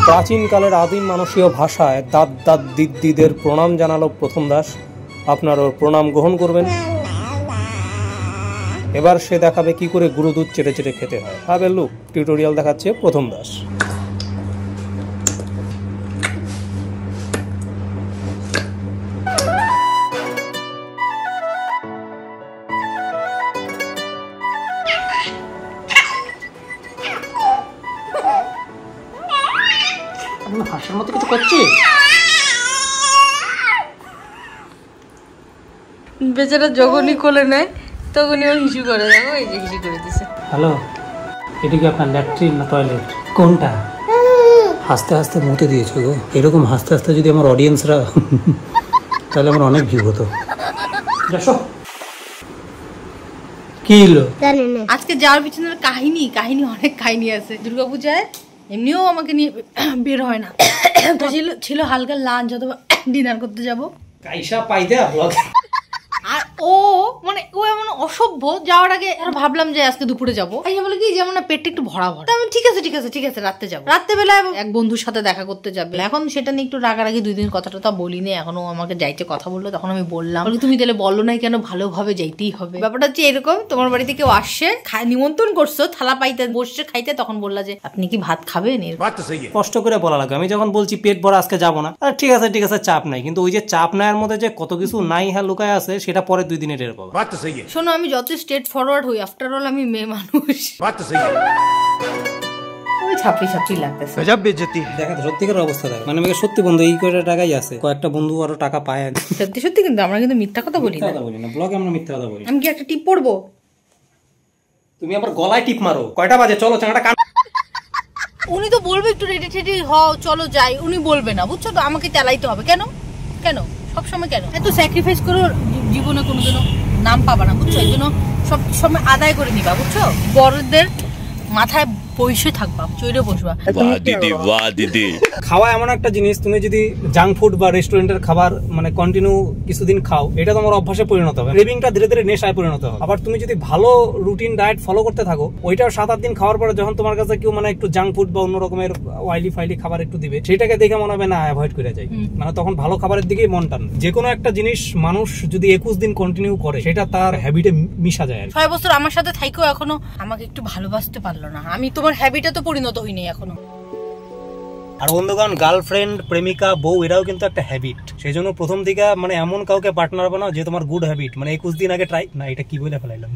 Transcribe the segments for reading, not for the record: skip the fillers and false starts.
প্রাচীনকালের আদিম মানুষীয় ভাষায় দাদ দাদ দিদিদের প্রণাম জানালো প্রথম দাস। আপনারও প্রণাম গ্রহণ করবেন। এবার সে দেখাবে কি করে গুঁড়ো দুধ চেটে চেটে খেতে হয়। হবে লুক টিউটোরিয়াল দেখাচ্ছে প্রথম দাস। হাঁসের মতো কিছু করছি। বেচারা যখনই কোলে নেয় তখনই ও হিসু করে। দেখো এই যে হিসু করে দিছে। হ্যালো, এটা কি আপনার ল্যাট্রিন না টয়লেট? কোনটা? হাসতে হাসতে মুতে দিয়েছো গো। এরকম হাসতে হাসতে যদি আমার অডিয়েন্সরা তাহলে আমার অনেক ভিউ হতো। কি হলো আজকে যাওয়ার পিছনের কাহিনী অনেক কাহিনী আছে। দুর্গাপূজায় এমনিও আমাকে নিয়ে বের হয় না, ছিল হালকা লাঞ্চ অথবা ডিনার করতে যাবো। আর ও মানে ও এমন অসভ্য, যাওয়ার আগে ভাবলাম যে আজকে দুপুরে যাবো, বলে কি যেমন পেটটা একটু ভরা ভরা। আমি ঠিক আছে রাত্রে যাবো। রাত্রেবেলায় এক বন্ধুর সাথে দেখা করতে যাবে। এখন সেটা নিয়ে একটু রাগারাগি 2 দিন কথাটা বলিনি। এখনো আমাকে যাইতে কথা বললো, তখন আমি বললাম তুমি তাহলে বলো নাই কেন, ভালোভাবে যাইতেই হবে। ব্যাপারটা হচ্ছে এরকম, তোমার বাড়িতে কেউ আসছে, নিমন্ত্রণ করছো, থালা পাইতে বসছে খাইতে, তখন বললা যে আপনি কি ভাত খাবেন? কষ্ট করে বলা লাগে। আমি যখন বলছি পেট ভরা আজকে যাবো না, ঠিক আছে চাপ নাই, কিন্তু ওই যে চাপ নেওয়ার মধ্যে যে কত কিছু নাই হ্যাঁ লুকায় আছে সেটা পরে 2 দিনে টের পাবো। শোনো, আমি যত স্ট্রেট ফরওয়ার্ড হই, আফটার অল আমি মেয়ে মানুষ। ওই ছাপড়ি লাগতেছে। গজব বেইজ্জতি। দেখা তো সত্যিকার অবস্থা দেখ। মানে আমাকে সত্যি বন্ধু এই কয়টা টাকাই আছে, কয়েকটা বন্ধু আরো টাকা পায়। সত্যি কিন্তু আমরা কিন্তু মিথ্যা কথা বলি না। ব্লগে আমরা মিথ্যা কথা বলি। আমি কি একটা টিপ পড়বো? তুমি আবার গলায় টিপ মারো। কয়টা বাজে? চলো চাঁটা কান। উনি তো বলবে একটু রেডি টেডি হও, চলো যাই। উনি বলবে না, বুঝছো তো? আমাকে চালাইতে হবে। কেন সবসময় কেন এত স্যাক্রিফাইস করো? জীবনে কোনোদিনও নাম পাবা না, বুঝছো? এই জন্য সব সময় আদায় করে নিবা, বুঝছো? বড়দের মাথায় বসে থাকবা, চৈরে বসবা। খাওয়া এমন একটা জিনিস, তুমি যদি জাঙ্ক ফুড বা রেস্টুরেন্টের খাবার মানে কন্টিনিউ কিছুদিন খাও, এটা তোমার অভ্যাসে পরিণত হবে। ক্রেভিংটা ধীরে ধীরে নেশায় পরিণত হবে। আবার তুমি যদি ভালো রুটিন ডায়েট ফলো করতে থাকো, ওইটাও 7-8 দিন খাওয়ার পরে যখন তোমার কাছে কেউ মানে একটু জাঙ্ক ফুড বা অন্য রকমের অয়েলি ফাইলি খাবার একটু দিবে, সেটাকে দেখে মনে হবে না অ্যাভয়েড করে যায়। মানে তখন ভালো খাবারের দিকেই মন টান। যে কোনো একটা জিনিস মানুষ যদি 21 দিন কন্টিনিউ করে, সেটা তার হ্যাবিটে মিশা যায়। 6 বছর আমার সাথে থাইকো এখনো আমাকে একটু ভালোবাসতে পারলো না। আমি তোমার হ্যাবিটে তো পরিণত হইনি এখনো। আর বন্ধুগণ, গার্লফ্রেন্ড, প্রেমিকা, বউ এরাও কিন্তু একটা হ্যাবিট। সেই জন্য প্রথম দিকে মানে এমন কাউকে পার্টনার বানাও যে তোমার গুড হ্যাবিট। মানে 21 দিন আগে ট্রাই না, এটা কি বলে ফেলাইলাম।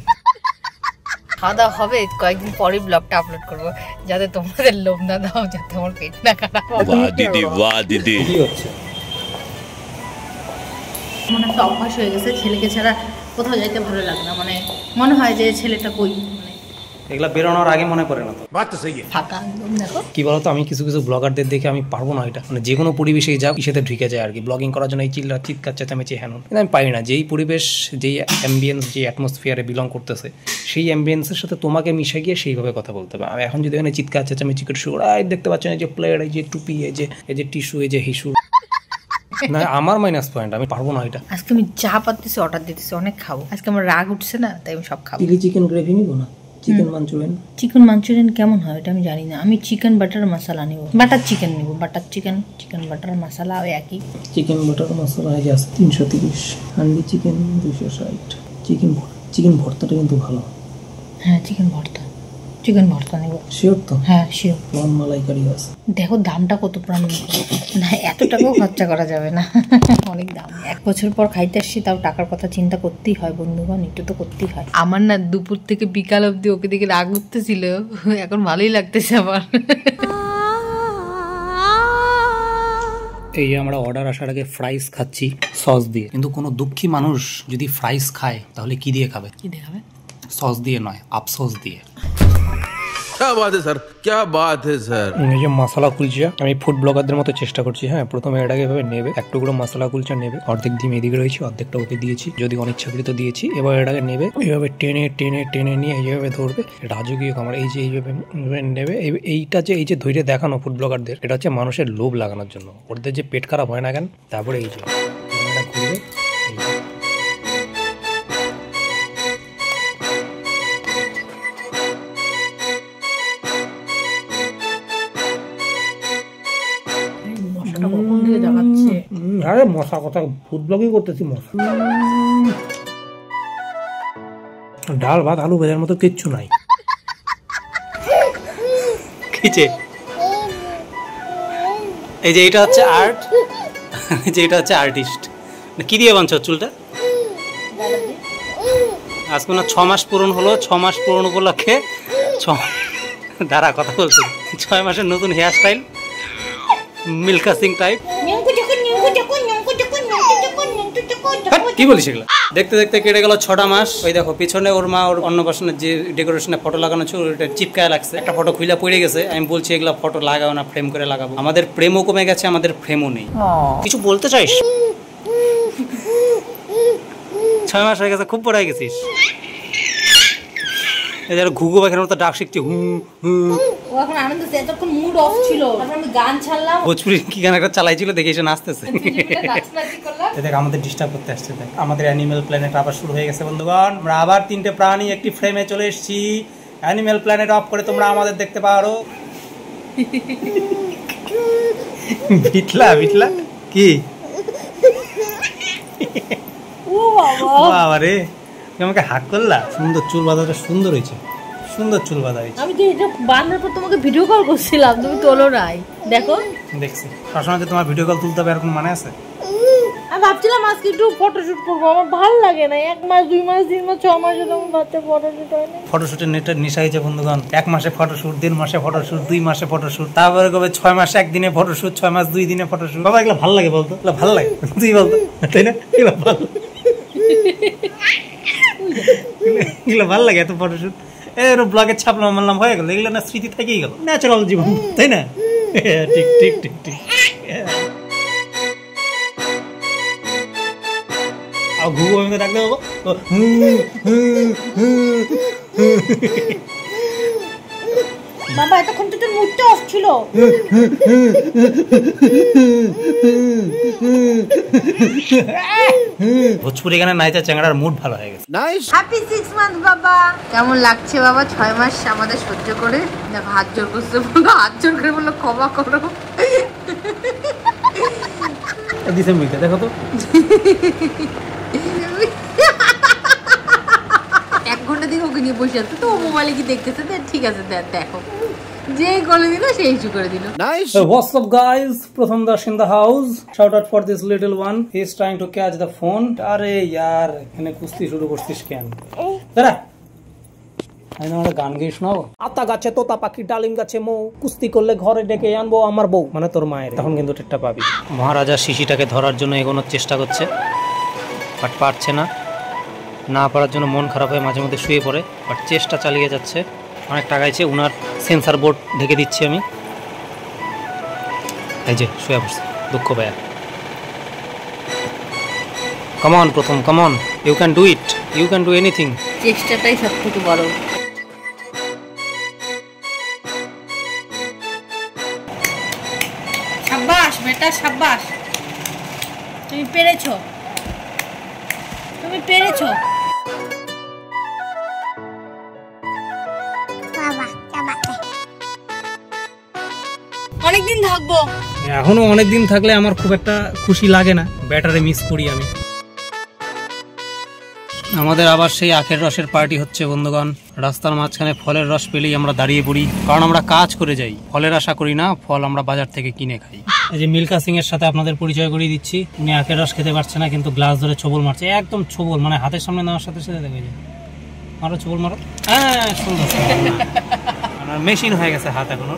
খাওয়া দাওয়া হবে, কয়েকদিন পরে ব্লগটা আপলোড করবো, যাতে তোমাদের লোভ না দাও, যাতে আমার পেট না খারাপ হয়। বাহ দিদি কি হচ্ছে? মনে একটা অভ্যাস হয়ে গেছে, ছেলেকে ছাড়া কোথাও যাইতে ভালো লাগে না। মানে মনে হয় যে ছেলেটা কই, এগুলা বেরোনোর আগে মনে পড়ে না তো। ফাঁকা একদম। দেখো কি বলতো, আমি কিছু ব্লগারদের দেখে আমি পারবো না এটা। মানে যে কোনো পরিবেশে যাও ইসেতে ঢুকে যায় আর কি, ব্লগিং করার জন্য এই চিৎকার চেঁচামেচি হেন, কিন্তু আমি পারি না। যেই পরিবেশ, যেই অ্যাম্বিয়েন্স, যে অ্যাটমসফিয়ারে বিলং করতেছে, সেই অ্যাম্বিয়েন্সের সাথে তোমাকে মিশে গিয়ে সেইভাবে কথা বলতে হবে। আমি এখন যদি এখানে চিৎকার চেঁচামেচি করে শুরু করি, দেখতে পাচ্ছেন এই যে প্লেট, এই যে টুপি, এই যে টিস্যু, এই যে হিসু, না আমার মাইনাস পয়েন্ট। আমি পারবো না এটা। আজকে আমি যা পারতেছি অর্ডার দিতেছি, অনেক খাবো। আজকে আমার রাগ উঠছে না, তাই আমি সব খাবো। চিকেন গ্রেভি নিবো না, চিকেন মাঞ্চুরিয়ান কেমন হয় এটা আমি জানি না। আমি চিকেন বাটার মশলা নিব, বাটার চিকেন নিব, বাটার চিকেন বাটার মশলা ওই একই। চিকেন বাটার মশলা আছে 330, হান্ডি চিকেন 260, চিকেন ভর্তাটা কিন্তু ভালো। হ্যাঁ চিকেন ভর্তা নেব। শিওর তো? হ্যাঁ শিওর। লং মালাইকারি আছে। দেখো দামটা কত প্রাণী না, এত টাকাও খরচা করা যাবে না, অনেক দাম। 1 বছর পর খাইতে আসছি, তাও টাকার কথা চিন্তা করতেই হয় বন্ধুগণ, একটু তো করতেই হয়। আমার না দুপুর থেকে বিকাল অবধি ওকে দেখে রাগ উঠতেছিল, এখন ভালোই লাগতেছে আমার। এই আমরা অর্ডার আসার আগে ফ্রাইস খাচ্ছি সস দিয়ে, কিন্তু কোনো দুঃখী মানুষ যদি ফ্রাইস খায় তাহলে কি দিয়ে খাবে? কি দিয়ে খাবে? সস দিয়ে নয়, আফসোস দিয়ে। क्या बात है सर, क्या बात है सर। এই যে মশলা কুলচা আমি ফুড ব্লগারদের মতো চেষ্টা করছি। হ্যাঁ, প্রথমে এটাকে এভাবে নেবে, এক টুকরো মশলা কুলচা নেবে, অর্ধেক ডিম এদিকে রয়েছে, অর্ধেকটা ওকে দিয়েছি, যদি অনিচ্ছাকৃত দিয়েছি। এবার এটাকে নেবে, এইভাবে টেনে টেনে টেনে নিয়ে এইভাবে ধরবে, রাজকীয় খাবার। এই যে এইভাবে নেবে, এইটা যে এই যে ধৈর্য দেখানো ফুড ব্লগারদের, এটা হচ্ছে মানুষের লোভ লাগানোর জন্য, ওদের যে পেট খারাপ হয় না কেন। তারপরে এই যে এটা ঘুরবে, আরে মশা কথা ফুড ব্লগিং করতেছি। মশা ডাল ভাত আলু ভাজার মতো কিচ্ছু নাই। খিচে এই যে এটা হচ্ছে আর্ট, যে এটা হচ্ছে আর্টিস্ট। কি দিয়ে বানছো চুলটা? আজকে না 6 মাস পূরণ হলো, 6 মাস পূরণ উপলক্ষে দাঁড়া কথা বলছি, 6 মাসের নতুন হেয়ার স্টাইল, মিল্কা সিং টাইপ। কি বলিস এগুলো? দেখতে দেখতে কেটে গেল 6টা মাস। ওই দেখো পিছনে ওর মা ওর অন্নপ্রাশনের যে ডেকোরেশনে ফটো লাগানো ছিল ওটা চিপকায় লাগছে, একটা ফটো খুইলা পড়ে গেছে। আমি বলছি এগুলা ফটো লাগাও না, ফ্রেম করে লাগাবো। আমাদের প্রেমও কমে গেছে, আমাদের ফ্রেমও নেই। কিছু বলতে চাইস? 6 মাস হয়ে গেছে, খুব বড় হয়ে গেছিস। এদের ঘুঘু পাখির মতো ডাক শিখছি। গান ছাড়লাম, ভোজপুরি কি গান একটা চালাইছিল, দেখে এসে নাচতেছে। দেখ আমাদের ডিস্টার্ব করতে আসছে। দেখ আমাদের অ্যানিমেল প্ল্যানেট আবার শুরু হয়ে গেছে বন্ধুগণ। আমরা আবার 3টে প্রাণী একটি ফ্রেমে চলে এসেছি। অ্যানিমেল প্ল্যানেট অফ করে তোমরা আমাদের দেখতে পারো। বিটলা বিটলা কি বাবা রে, আমাকে হাক করলা। সুন্দর চুল বাঁধাটা সুন্দর হয়েছে, সুন্দর চুল বাঁধা হয়েছে। আমি তো এটা বানানোর পর তোমাকে ভিডিও কল করছিলাম, তুমি তোলো নাই। দেখো দেখছি সবসময় যে তোমার ভিডিও কল তুলতে হবে এরকম মানে আছে? আমি ভাবছিলাম আজকে একটু ফটোশুট করবো, আমার ভালো লাগে না। 1 মাস 2 মাস 3 মাস 6 মাসে তখন বাচ্চা ফটোশুট হয় না। ফটোশুটের নেটের নেশা হয়েছে বন্ধুগণ। 1 মাসে ফটোশুট, 1.5 মাসে ফটোশুট, 2 মাসে ফটোশুট, তারপরে কবে 6 মাসে 1 দিনে ফটোশুট, 6 মাস 2 দিনে ফটোশুট। বাবা এগুলো ভালো লাগে বলতো? এগুলো ভালো লাগে তুই বলতো, তাই না? এগুলো ভালো, এগুলো ভালো লাগে এত ফটোশুট। এর ব্লগে ছাপলাম মানলাম হয়ে গেল, এগুলো না স্মৃতি থেকেই গেল, ন্যাচারাল জীবন, তাই না? ঠিক ঠিক ঠিক ঠিক। আর ঘুঘু আমি ডাকতে পাবো। বাবা এতক্ষণ তো তোর মুডটা অফ ছিল। ভোজপুরি গানে নাইচা চ্যাংড়ার মুড ভালো হয়ে গেছে। হ্যাপি 6 মান্থ বাবা। কেমন লাগছে বাবা 6 মাস আমাদের সহ্য করে? দেখো হাত জোর করছে, বলো হাত জোর করে, বললো ক্ষমা করো। ডিসেম্বরিতে দেখো তো 1 ঘন্টা দিন ওকে নিয়ে বসে আছে, তো মোবাইলে কি দেখতেছে? ঠিক আছে দেখো, যে করে দিল সেই ইস্যু করে দিল। So what's up guys, Pratham Das in the house. Shout out for this little one, he is trying to catch the phone. আরে यार এখানে কুস্তি শুরু করছিস কেন? দাঁড়া, আমি আমার গান গেয়ে শোনাবো। আতা গাছে তোতা পাখি, ডালিম গাছে মৌ, কুস্তি করলে ঘরে ডেকে আনবো আমার বউ, মানে তোর মায়ের। তখন কিন্তু টেটটা পাবি। মহারাজা শিশিটাকে ধরার জন্য এগোনোর চেষ্টা করছে, বাট পারছে না। না পারার জন্য মন খারাপ হয়ে মাঝে মধ্যে শুয়ে পড়ে, বাট চেষ্টা চালিয়ে যাচ্ছে। অনেক টাকাইছে, উনার সেন্সার বোর্ড ঢেকে দিচ্ছি আমি। এই যে শুয়ে পড়ছে, দুঃখ পায়। কমন প্রথম, common, you can do it, you can do anything. চেষ্টাটাই সব থেকে বড়। সাব্বাস বেটা সাব্বাস, তুমি পেরেছো, তুমি পেরেছো। অনেকদিন থাকবো, এখনো অনেকদিন থাকলে আমার খুব একটা খুশি লাগে না, ব্যাটারে মিস করি আমি। আমাদের আবার সেই আখের রসের পার্টি হচ্ছে বন্ধুগণ। রাস্তার মাঝখানে ফলের রস পেলেই আমরা দাঁড়িয়ে পড়ি, কারণ আমরা কাজ করে যাই, ফলের আশা করি না, ফল আমরা বাজার থেকে কিনে খাই। এই যে মিল্কা সিং এর সাথে আপনাদের পরিচয় করিয়ে দিচ্ছি। উনি আখের রস খেতে পারছে না, কিন্তু গ্লাস ধরে ছবল মারছে, একদম ছবল, মানে হাতের সামনে নেওয়ার সাথে সাথে দেখে যায় মারো, ছবল মারো। হ্যাঁ সুন্দর, মেশিন হয়ে গেছে হাত এখনো।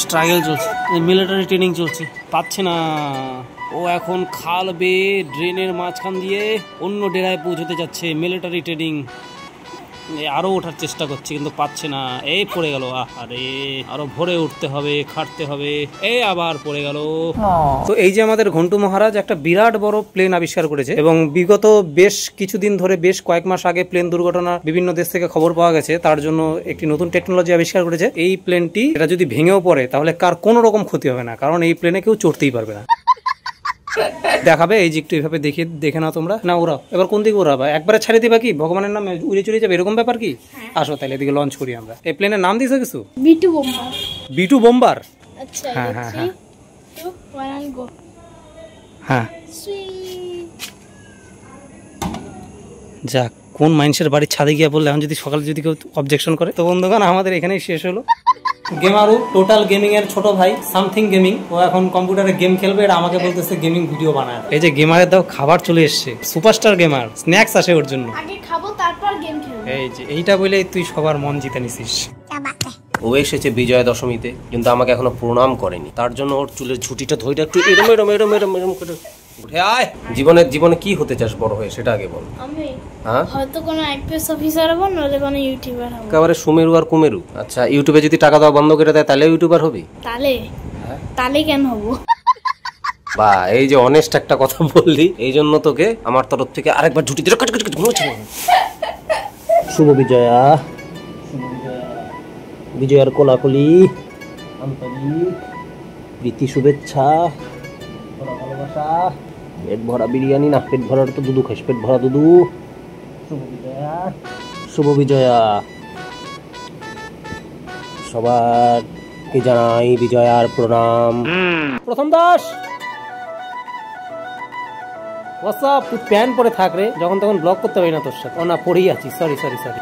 স্ট্রাগল চলছে, মিলিটারি ট্রেনিং চলছে, পাচ্ছে না। ও এখন খাল বেয়ে ড্রেনের মাঝখান দিয়ে অন্য ডেরায় পৌঁছতে যাচ্ছে, মিলিটারি ট্রেনিং। আরো ওঠার চেষ্টা করছে কিন্তু পাচ্ছে না, এই পড়ে গেল। আরে আরো ভোরে উঠতে হবে, খাটতে হবে, এই আবার পড়ে গেল। তো এই যে আমাদের ঘন্টু মহারাজ একটা বিরাট বড় প্লেন আবিষ্কার করেছে, এবং বিগত বেশ কিছুদিন ধরে, বেশ কয়েক মাস আগে প্লেন দুর্ঘটনা বিভিন্ন দেশ থেকে খবর পাওয়া গেছে, তার জন্য একটি নতুন টেকনোলজি আবিষ্কার করেছে। এই প্লেনটি এটা যদি ভেঙেও পড়ে তাহলে কার কোনো রকম ক্ষতি হবে না, কারণ এই প্লেনে কেউ চড়তেই পারবে না। দেখাবে এই যে একটু এইভাবে দেখে নাও তোমরা। না ওরা এবার কোন দিকে ওরা একবারে ছাড়িয়ে দিবা কি, ভগবানের নামে উড়ে চলে যাবে এরকম ব্যাপার কি? আসো তাহলে এদিকে লঞ্চ করি আমরা। এই প্লেনের নাম দিয়েছো কিছু? B two bomber. B two bomber. আচ্ছা হ্যাঁ হ্যাঁ হ্যাঁ হ্যাঁ। যাক, কোন মানুষের বাড়ির ছাদে গিয়ে বললে এখন যদি সকালে যদি কেউ অবজেকশন করে। তো বন্ধুগণ, আমাদের এখানেই শেষ হলো। গেমারু টোটাল গেমিং এর ছোট ভাই সামথিং গেমিং, ও এখন কম্পিউটারে গেম খেলবে, এটা আমাকে বলতেছে গেমিং ভিডিও বানায়। এই যে গেমারের দাও খাবার চলে এসছে, সুপারস্টার গেমার, স্ন্যাক্স আসে ওর জন্য। আগে খাবো তারপর গেম খেলবো। এই যে এইটা বলেই তুই সবার মন জিতে নিছিস। ও এসেছে বিজয়া দশমীতে, কিন্তু আমাকে এখনো প্রণাম করেনি। তার জন্য ওর চুলের ঝুঁটিটা ধইটা একটু এরম এরম এরম এরম এরম করে উঠে আয়। জীবনে কি হতে চাস বড় হয়ে, সেটা আগে বল। আমি হ্যাঁ, হয়তো কোনো আইপিএস অফিসার হবো, নইলে কোনো ইউটিউবার হবো। একেবারে সুমেরু আর কুমেরু। আচ্ছা, ইউটিউবে যদি টাকা দেওয়া বন্ধ করে দেয় তাহলে ইউটিউবার হবি? তাহলে কেন হবো? বা এই যে অনেস্ট একটা কথা বললি, এই জন্য তোকে আমার তরফ থেকে আরেকবার ঝুঁটি দিয়ে কাট কাট কাট ঘুমোচ্ছে। শুভ বিজয়া, বিজয়ার কোলাকুলি, আন্তরিক প্রীতি, শুভেচ্ছা, ভালোবাসা। পেট ভরা বিরিয়ানি না, পেট ভরার তো দুধু খাইস, পেট ভরা দুধু। শুভ বিজয়া, শুভ বিজয়া। সবারকে জানাই বিজয়ার প্রণাম। প্রথম দাস, হোয়াটসঅ্যাপ, তুই প্যান্ট পরে থাক রে, যখন তখন ব্লক করতে পারি না তোর সাথে। ও না, পরেই আছি, সরি সরি সরি।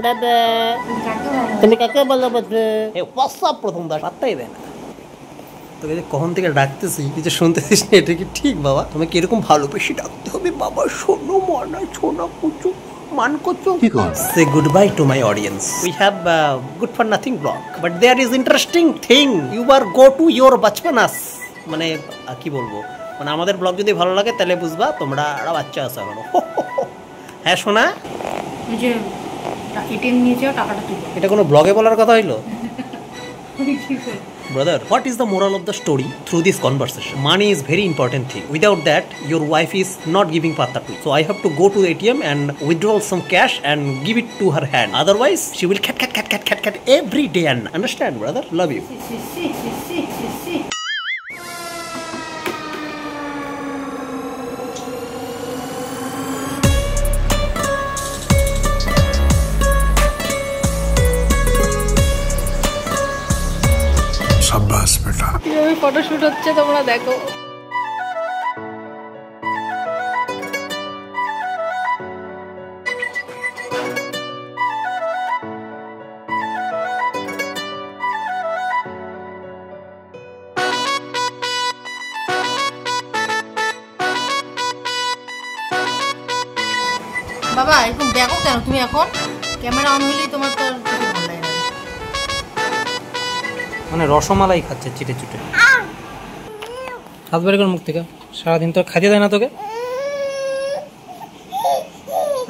দাদা তুমি কাকে বলো? হোয়াটসঅ্যাপ প্রথম দাস পাত্তাই দেয় না তোকে, যে কখন থেকে ডাকতেছি তুই যে শুনতেছিস না। এটা কি ঠিক বাবা? তোমাকে এরকম ভালোবেসে ডাকতে হবে? বাবা শোনো মনা, শোনা কুচু মান কুচু। Say good bye to my audience. We have good for nothing blog, but there is interesting thing. You are go to your বাচপানাস। মানে কি বলবো, মানে আমাদের ব্লগ যদি ভালো লাগে তাহলে বুঝবা তোমরা আরো বাচ্চা আছো এখনো। হ্যাঁ শোনা, যে এটিএম নিয়ে যাও, টাকাটা তুলো। এটা কোনো ব্লগে বলার কথা হইলো? Brother, what is the moral of the story through this conversation? Money is very important thing. Without that, your wife is not giving patta to you. So I have to go to the ATM and withdraw some cash and give it to her hand. Otherwise, she will cat every day. And understand, brother? Love you. शाबाश बेटा। কিভাবে photoshoot হচ্ছে তোমরা দেখো। বাবা এরকম দেখো কেন তুমি? এখন ক্যামেরা অন হইলেই তোমার তো ভালো লাগে না। মানে রসমালাই খাচ্ছে চিটে চুটে। হাত বের কর মুখ থেকে, সারাদিন তো খাইতে দেয় না তোকে।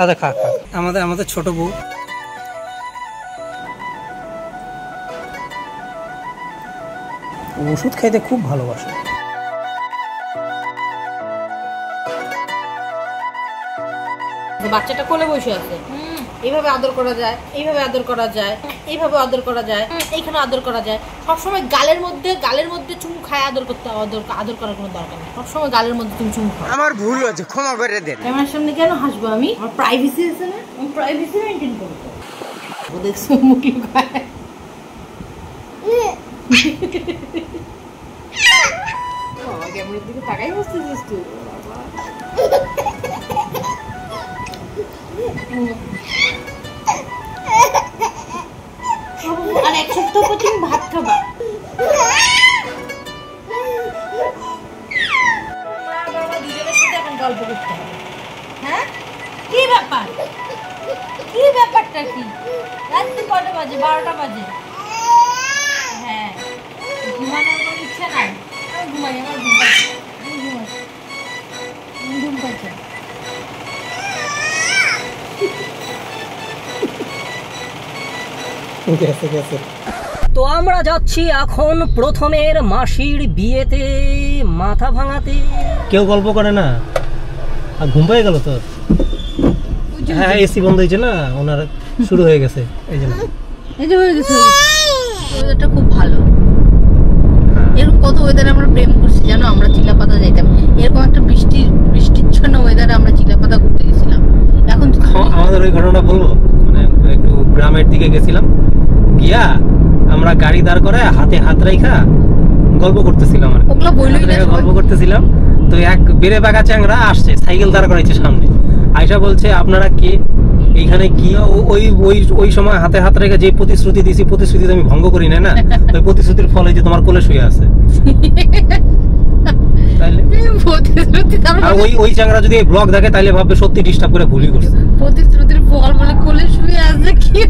আচ্ছা খা খা। আমাদের ছোট বউ ওষুধ খাইতে খুব ভালোবাসে। বাচ্চাটা কোলে বসে আছে, এইভাবে আদর করা যায়, এইভাবে আদর করা যায়, এইভাবে আদর করা যায়, এইখানে আদর করা যায়। সবসময় গালের মধ্যে চুমু খায় আদর করতে, আদর করার কোনো দরকার নেই। সবসময় গালের মধ্যে তুমি চুমু খাও। আমার ভুল হয়েছে, ক্ষমা করে দেন। ক্যামেরার সামনে কেন হাসবো আমি? আমার প্রাইভেসি আছে না, আমি প্রাইভেসি মেইনটেইন করবো। ও দেখছো মুখ লুকায়। বাবা ক্যামেরার দিকে তাকাই বসতেছিস তুই। আর এক সপ্তাহ পর তুমি ভাত খাবা। দুজনের সাথে এখন গল্প করতে হবে। হ্যাঁ কি ব্যাপার? কি ব্যাপারটা কি? রাত্রি কটা বাজে? 12টা বাজে। হ্যাঁ ঘুমানো খাই, আমি ঘুমাই, আমার ঘুম পাচ্ছে, আমি ঘুমাই, আমি ঘুম পাচ্ছে। তো আমরা যাচ্ছি এখন প্রথমের মাসির বিয়েতে মাথা ভাঙাতে। কেউ গল্প করে না, আর ঘুম পেয়ে গেল তোর? হ্যাঁ এসি বন্ধ হয়েছে না, ওনার শুরু হয়ে গেছে এই জন্য। এই যে হয়ে গেছে, ওয়েদারটা খুব ভালো। এরকম কত ওয়েদারে আমরা প্রেম করছি জানো, আমরা চিলাপাতা যাইতাম, এরকম একটা বৃষ্টিচ্ছন্ন ওয়েদারে আমরা চিলাপাতা করতে গেছিলাম। এখন আমাদের ওই ঘটনা বলবো, মানে একটু গ্রামের দিকে গেছিলাম, গিয়া আমরা গাড়ি দাঁড় করে হাতে হাত রাইখা গল্প করতেছিলাম, আর ওগুলো বইলই না, গল্প করতেছিলাম। তো এক বেড়ে বাঁকা চ্যাংরা আসছে, সাইকেল দাঁড় করাইছে সামনে, আয়সা বলছে আপনারা কে, এইখানে কি? ওই ওই ওই সময় হাতে হাত রেখে যে প্রতিশ্রুতি দিয়েছি, প্রতিশ্রুতি আমি ভঙ্গ করি না, ওই প্রতিশ্রুতির ফলে যে তোমার কোলে শুয়ে আছে। আর ওই চ্যাংরা যদি এই ব্লগ দেখে তাহলে ভাববে সত্যি ডিস্টার্ব করে ভুলই করছে। প্রতিশ্রুতির ফল বলে কোলে শুয়ে আছে, কি